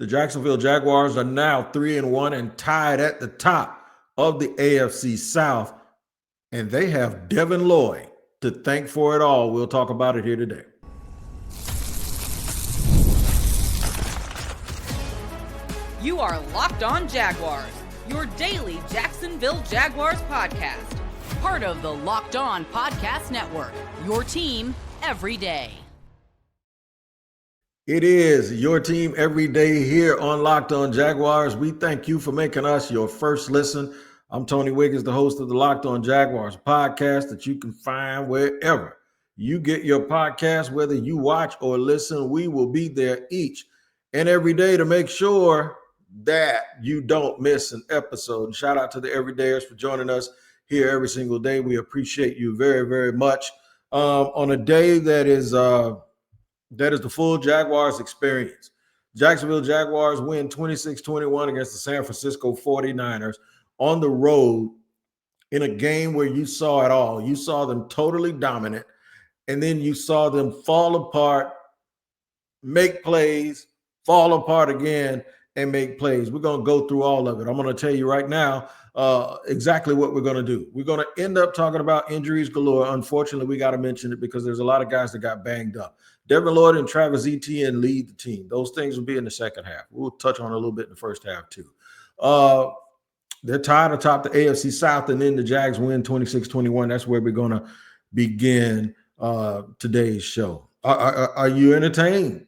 The Jacksonville Jaguars are now 3-1 and tied at the top of the AFC South, and they have Devin Lloyd to thank for it all. We'll talk about it here today. You are Locked On Jaguars, your daily Jacksonville Jaguars podcast. Part of the Locked On Podcast Network, your team every day. It is your team every day here on Locked On Jaguars. We thank you for making us your first listen. I'm Tony Wiggins, the host of the Locked On Jaguars podcast that you can find wherever you get your podcast. Whether you watch or listen, we will be there each and every day to make sure that you don't miss an episode. And shout out to the everydayers for joining us here every single day. We appreciate you very, very much. On a day that is the full Jaguars experience. Jacksonville Jaguars win 26-21 against the San Francisco 49ers on the road in a game where you saw it all. You saw them totally dominant, and then you saw them fall apart, make plays, fall apart again, and make plays. We're going to go through all of it. I'm going to tell you right now exactly what we're going to do. We're going to end up talking about injuries galore. Unfortunately, we got to mention it because there's a lot of guys that got banged up. Devin Lloyd and Travis Etienne lead the team. Those things will be in the second half. We'll touch on it a little bit in the first half too. They're tied atop the AFC South, and then the Jags win 26-21. That's where we're going to begin today's show. Are you entertained?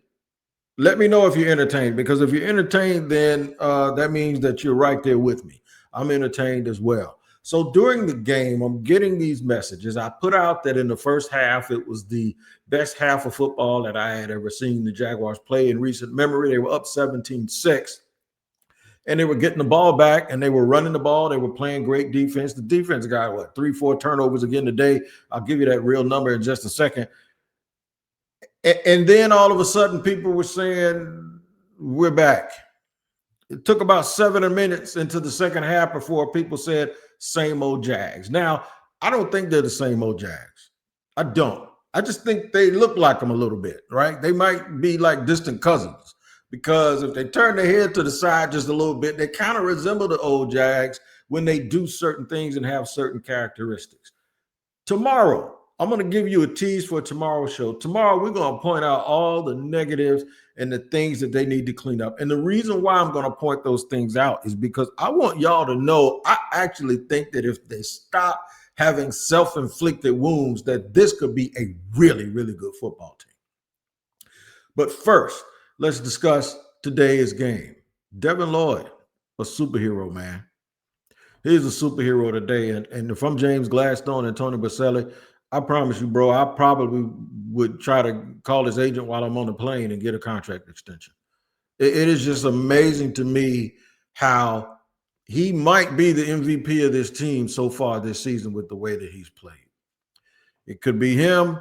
Let me know if you're entertained, because if you're entertained, then that means that you're right there with me. I'm entertained as well. So during the game, I'm getting these messages. I put out that in the first half, it was the best half of football that I had ever seen the Jaguars play in recent memory. They were up 17-6, and they were getting the ball back, and they were running the ball. They were playing great defense. The defense got, 3-4 turnovers again today. I'll give you that real number in just a second. And then all of a sudden, people were saying, we're back. It took about 7 minutes into the second half before people said, same old Jags. Now, I don't think they're the same old Jags. I don't. I just think they look like them a little bit, right? They might be like distant cousins, because if they turn their head to the side just a little bit, they kind of resemble the old Jags when they do certain things and have certain characteristics. Tomorrow, I'm going to give you a tease for tomorrow's show. Tomorrow, we're going to point out all the negatives and the things that they need to clean up. And the reason why I'm going to point those things out is because I want y'all to know I actually think that if they stop having self-inflicted wounds, that this could be a really, really good football team. But first, let's discuss today's game. Devin Lloyd, a superhero, man. He's a superhero today. And if I'm James Gladstone and Tony Baselli, I promise you, bro, I probably would try to call his agent while I'm on the plane and get a contract extension. It is just amazing to me how he might be the MVP of this team so far this season with the way that he's played. It could be him.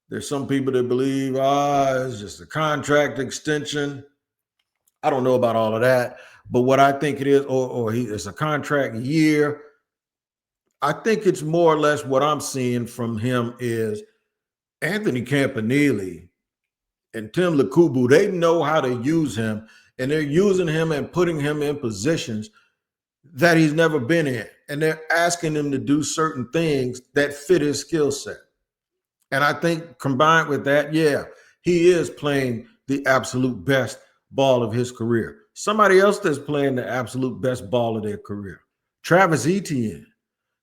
There's some people that believe, it's just a contract extension. I don't know about all of that. But what I think it is, it's a contract year. I think it's more or less what I'm seeing from him is Anthony Campanile and Tim Lukubu. They know how to use him, and they're using him and putting him in positions that he's never been in. And they're asking him to do certain things that fit his skill set. And I think combined with that, he is playing the absolute best ball of his career. Somebody else that's playing the absolute best ball of their career, Travis Etienne.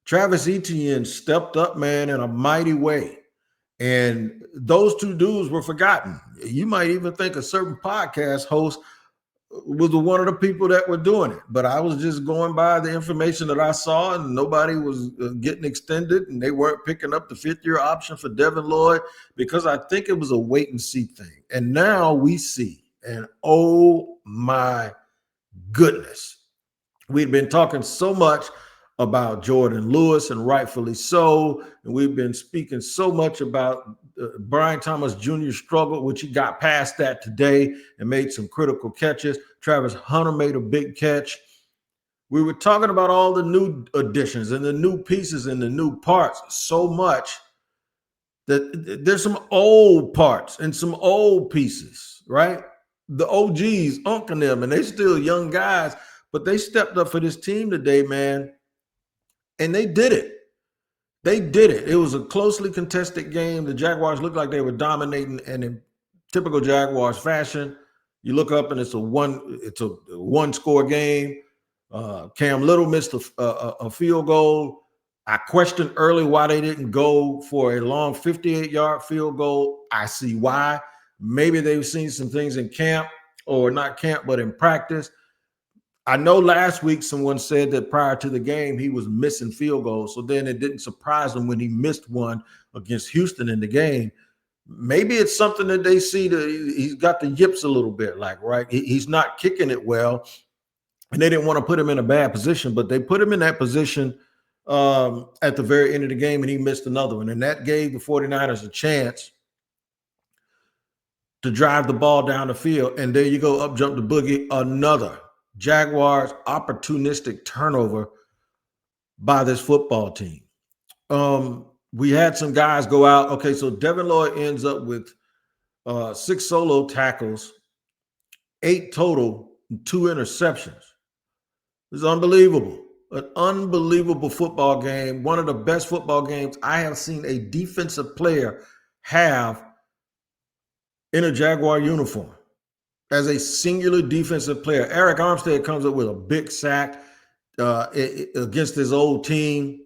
Travis Etienne stepped up, man, in a mighty way. And those two dudes were forgotten. You might even think a certain podcast host was one of the people that were doing it. But I was just going by the information that I saw, and nobody was getting extended, and they weren't picking up the fifth-year option for Devin Lloyd because I think it was a wait-and-see thing. And now we see, and oh my goodness, we've been talking so much about Jordan Lewis, and rightfully so. And we've been speaking so much about Brian Thomas Jr.'s struggle, which he got past that today and made some critical catches. Travis Hunter made a big catch. We were talking about all the new additions and the new pieces and the new parts so much that there's some old parts and some old pieces, right, the OGs, Unc and them, and they still young guys, but they stepped up for this team today, man, and they did it. They did it. It was a closely contested game. The Jaguars looked like they were dominating, and in typical Jaguars fashion, you look up and it's a one-score game. Cam Little missed a field goal. I questioned early why they didn't go for a long 58-yard field goal. I see why. Maybe they've seen some things in camp, or not camp, but in practice. I know last week someone said that prior to the game he was missing field goals, so then it didn't surprise them when he missed one against Houston in the game. Maybe it's something that they see that he's got the yips a little bit, like, right? He's not kicking it well, and they didn't want to put him in a bad position, but they put him in that position at the very end of the game, and he missed another one, and that gave the 49ers a chance to drive the ball down the field, and there you go, up jump the boogie, another Jaguars opportunistic turnover by this football team. We had some guys go out. Okay, so Devin Lloyd ends up with 6 solo tackles, 8 total, and 2 interceptions. It's unbelievable. An unbelievable football game. One of the best football games I have seen a defensive player have in a Jaguar uniform. As a singular defensive player, Eric Armstead comes up with a big sack against his old team.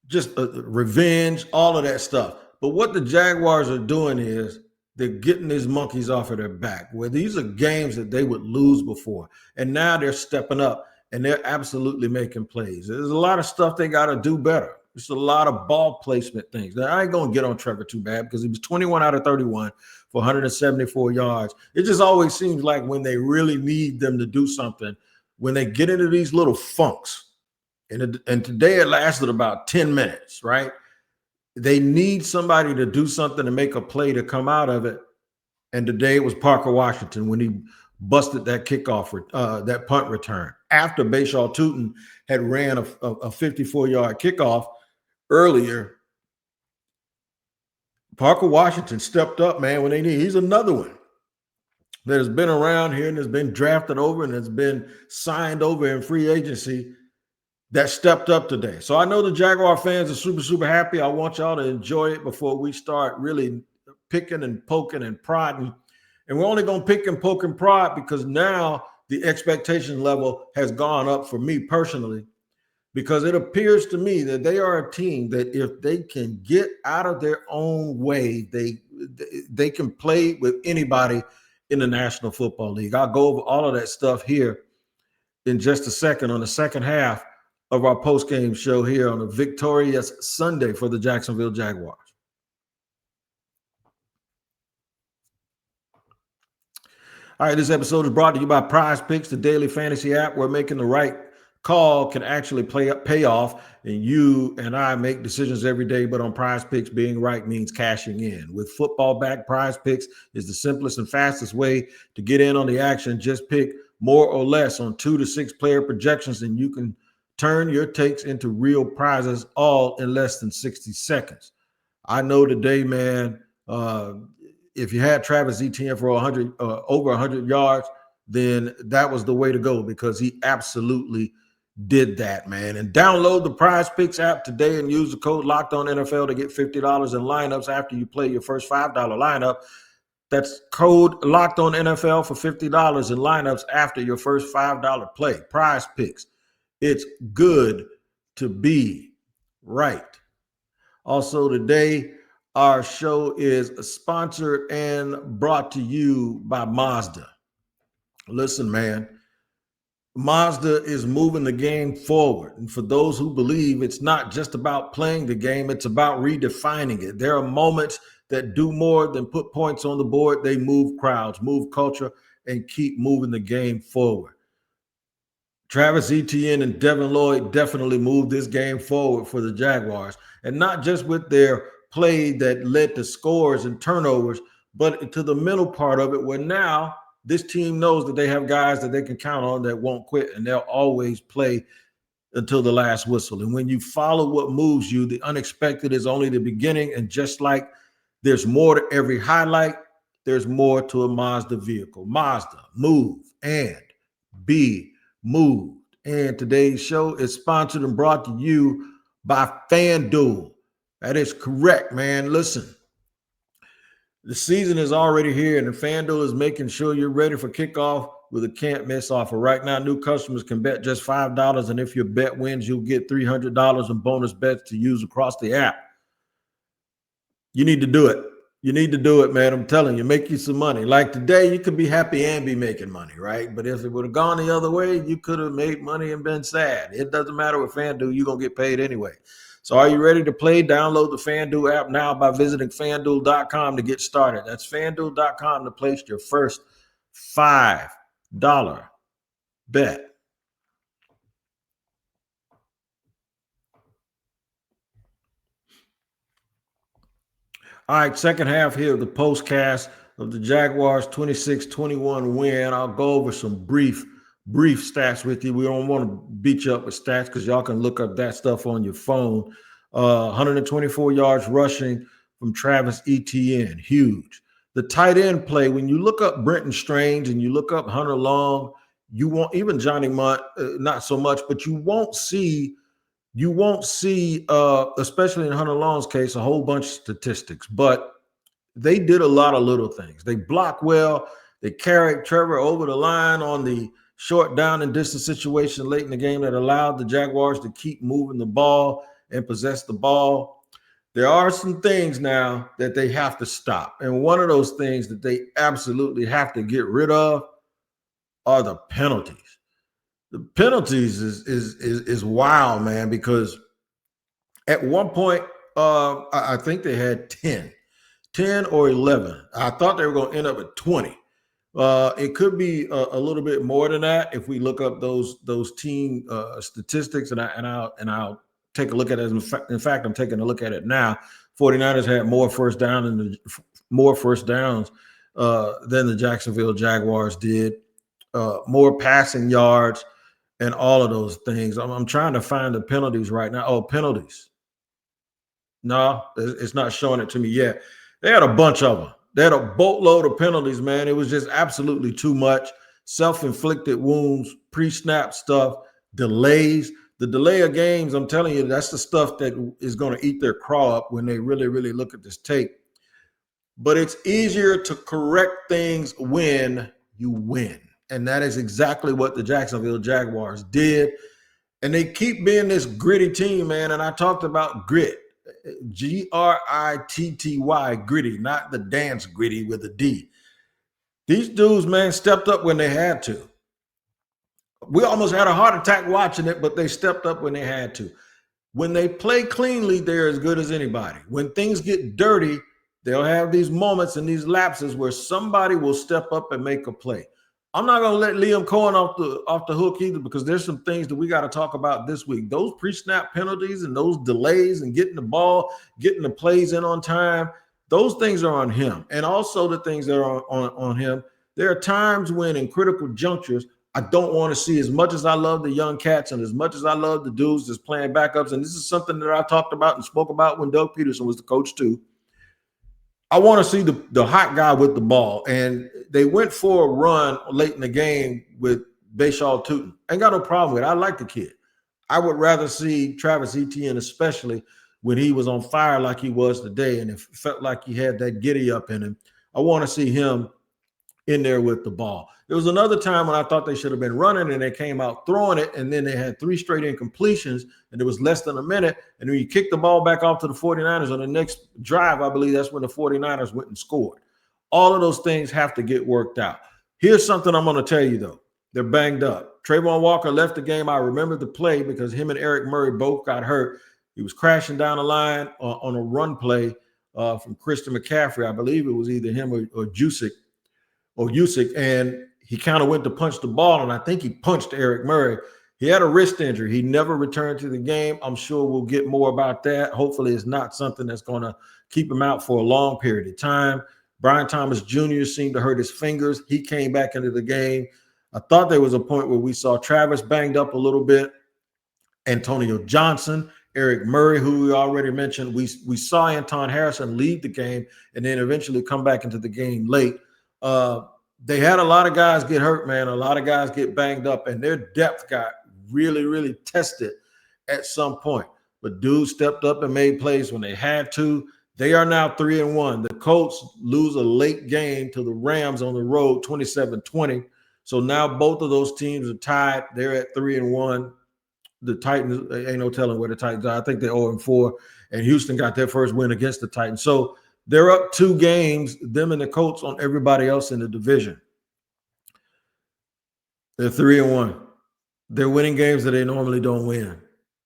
Just revenge, all of that stuff. But what the Jaguars are doing is they're getting these monkeys off of their back, where these are games that they would lose before. And now they're stepping up, and they're absolutely making plays. There's a lot of stuff they got to do better. There's a lot of ball placement things. Now, I ain't going to get on Trevor too bad because he was 21 out of 31 for 174 yards. It just always seems like when they really need them to do something, when they get into these little funks, and today it lasted about 10 minutes, right? They need somebody to do something and make a play to come out of it. And today it was Parker Washington when he busted that kickoff, that punt return. After Bashaw Tootin had ran a 54-yard kickoff earlier, Parker Washington stepped up, man, when they need. He's another one that has been around here and has been drafted over and has been signed over in free agency that stepped up today. So I know the Jaguar fans are super, super happy. I want y'all to enjoy it before we start really picking and poking and prodding. And we're only going to pick and poke and prod because now the expectation level has gone up for me personally, because it appears to me that they are a team that if they can get out of their own way, they can play with anybody in the National Football League. I'll go over all of that stuff here in just a second on the second half of our post-game show here on a victorious Sunday for the Jacksonville Jaguars. All right, this episode is brought to you by Prize Picks, the daily fantasy app where making the right call can actually pay off, and you and I make decisions every day, but on Prize Picks, being right means cashing in. With football back, Prize Picks is the simplest and fastest way to get in on the action. Just pick more or less on 2 to 6 player projections, and you can turn your takes into real prizes all in less than 60 seconds. I know today, man, if you had Travis Etienne for over 100 yards, then that was the way to go, because he absolutely did that, man. And download the Prize Picks app today and use the code LOCKEDONNFL to get $50 in lineups after you play your first $5 lineup. That's code LOCKEDONNFL for $50 in lineups after your first $5 play. Prize Picks. It's good to be right. Also today, our show is sponsored and brought to you by Mazda. Listen, man, Mazda is moving the game forward. And for those who believe it's not just about playing the game, it's about redefining it. There are moments that do more than put points on the board. They move crowds, move culture, and keep moving the game forward. Travis Etienne and Devin Lloyd definitely moved this game forward for the Jaguars. And not just with their play that led to scores and turnovers, but to the mental part of it, where now this team knows that they have guys that they can count on that won't quit, and they'll always play until the last whistle. And when you follow what moves you, the unexpected is only the beginning. And just like there's more to every highlight, there's more to a Mazda vehicle. Mazda, move and be moved. And today's show is sponsored and brought to you by FanDuel. That is correct, man. Listen, the season is already here, and FanDuel is making sure you're ready for kickoff with a can't-miss offer. Right now, new customers can bet just $5, and if your bet wins, you'll get $300 in bonus bets to use across the app. You need to do it. You need to do it, man. I'm telling you, make you some money. Like today, you could be happy and be making money, right? But if it would have gone the other way, you could have made money and been sad. It doesn't matter with FanDuel. You're going to get paid anyway. So are you ready to play? Download the FanDuel app now by visiting FanDuel.com to get started. That's FanDuel.com to place your first $5 bet. All right, second half here of the postcast of the Jaguars 26-21 win. I'll go over some brief stats with you. We don't want to beat you up with stats because y'all can look up that stuff on your phone. 124 yards rushing from Travis Etienne, huge. The tight end play, when you look up Brenton Strange and you look up Hunter Long, you won't, even Johnny Munt, not so much, but you won't see, especially in Hunter Long's case, a whole bunch of statistics. But they did a lot of little things. They blocked well. They carried Trevor over the line on the short down and distance situation late in the game that allowed the Jaguars to keep moving the ball and possess the ball. There are some things now that they have to stop. And one of those things that they absolutely have to get rid of are the penalties. The penalties is wild, man, because at one point, I think they had 10 or 11. I thought they were going to end up at 20. It could be a little bit more than that if we look up those team statistics, and I'll take a look at it. In fact, I'm taking a look at it now. 49ers had more first downs than the Jacksonville Jaguars did, more passing yards, and all of those things. I'm trying to find the penalties right now. Oh, penalties. No, it's not showing it to me yet. They had a bunch of them. They had a boatload of penalties, man. It was just absolutely too much. Self-inflicted wounds, pre-snap stuff, delays. The delay of games, I'm telling you, that's the stuff that is going to eat their craw up when they really, really look at this tape. But it's easier to correct things when you win. And that is exactly what the Jacksonville Jaguars did. And they keep being this gritty team, man. And I talked about grit. Gritty, gritty, not the dance gritty with a D. These dudes, man, stepped up when they had to. We almost had a heart attack watching it, but they stepped up when they had to. When they play cleanly, they're as good as anybody. When things get dirty, they'll have these moments and these lapses where somebody will step up and make a play. I'm not going to let Liam Cohen off the hook either, because there's some things that we got to talk about this week. Those pre-snap penalties and those delays and getting the ball, getting the plays in on time, those things are on him. And also the things that are on him, there are times when in critical junctures, I don't want to see, as much as I love the young cats and as much as I love the dudes that's playing backups, and this is something that I talked about and spoke about when Doug Peterson was the coach too. I want to see the hot guy with the ball. And they went for a run late in the game with Bashaw Tootin. Ain't got no problem with it. I like the kid. I would rather see Travis Etienne, especially when he was on fire like he was today, and it felt like he had that giddy up in him. I want to see him in there with the ball. There was another time when I thought they should have been running and they came out throwing it, and then they had 3 straight incompletions, and it was less than a minute. And when you kick the ball back off to the 49ers on the next drive, I believe that's when the 49ers went and scored. All of those things have to get worked out. Here's something I'm going to tell you, though. They're banged up. Trayvon Walker left the game. I remember the play because him and Eric Murray both got hurt. He was crashing down the line on a run play from Christian McCaffrey. I believe it was either him or Jusic, and he kind of went to punch the ball, and I think he punched Eric Murray. He had a wrist injury. He never returned to the game. I'm sure we'll get more about that. Hopefully it's not something that's going to keep him out for a long period of time. Brian Thomas Jr. seemed to hurt his fingers. He came back into the game. I thought there was a point where we saw Travis banged up a little bit. Antonio Johnson, Eric Murray, who we already mentioned. We saw Anton Harrison lead the game and then eventually come back into the game late. They had a lot of guys get hurt, man. A lot of guys get banged up, and their depth got really, really tested at some point. But dudes stepped up and made plays when they had to. They are now 3-1. The Colts lose a late game to the Rams on the road, 27-20. So now both of those teams are tied. They're at 3-1. The Titans, ain't no telling where the Titans are. I think they're 0-4, and Houston got their first win against the Titans. So they're up 2 games, them and the Colts, on everybody else in the division. They're 3-1. They're winning games that they normally don't win.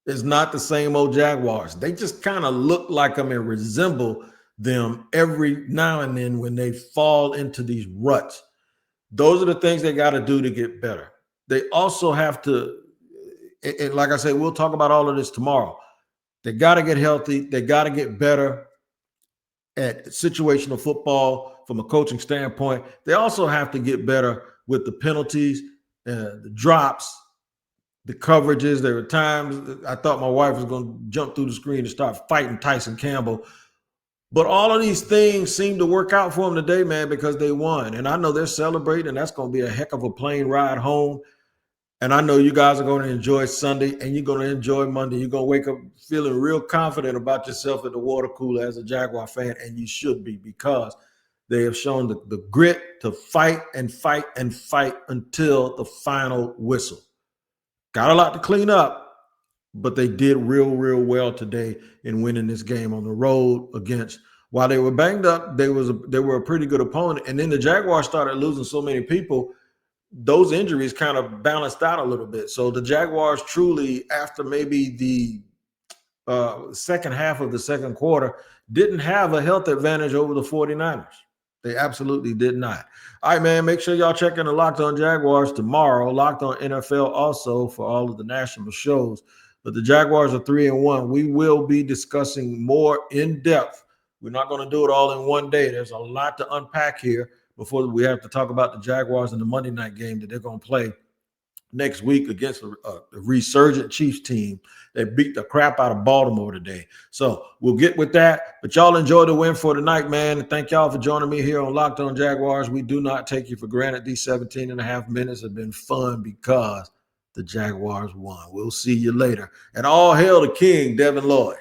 It's not the same old Jaguars. They just kind of look like them and resemble them every now and then when they fall into these ruts. Those are the things they got to do to get better. They also have to, and like I said, we'll talk about all of this tomorrow. They got to get healthy. They got to get better at situational football from a coaching standpoint. They also have to get better with the penalties, the drops, the coverages. There were times I thought my wife was going to jump through the screen and start fighting Tyson Campbell. But all of these things seem to work out for them today, man, because they won. And I know they're celebrating, and that's going to be a heck of a plane ride home. And I know you guys are going to enjoy Sunday, and you're going to enjoy Monday. You're going to wake up feeling real confident about yourself at the water cooler as a Jaguar fan, and you should be, because they have shown the grit to fight and fight and fight until the final whistle. Got a lot to clean up, but they did real, real well today in winning this game on the road against, while they were banged up, they were a pretty good opponent. And then the Jaguars started losing so many people, those injuries kind of balanced out a little bit. So the Jaguars truly, after maybe the second half of the second quarter, didn't have a health advantage over the 49ers. They absolutely did not. All right, man, make sure y'all check in the Locked On Jaguars tomorrow. Locked On NFL also for all of the national shows. But the Jaguars are 3-1. We will be discussing more in depth. We're not going to do it all in one day. There's a lot to unpack here before we have to talk about the Jaguars and the Monday night game that they're going to play next week against a resurgent Chiefs team that beat the crap out of Baltimore today. So we'll get with that. But y'all enjoy the win for tonight, man. And thank y'all for joining me here on Locked On Jaguars. We do not take you for granted. These 17 and a half minutes have been fun because the Jaguars won. We'll see you later. And all hail the king, Devin Lloyd.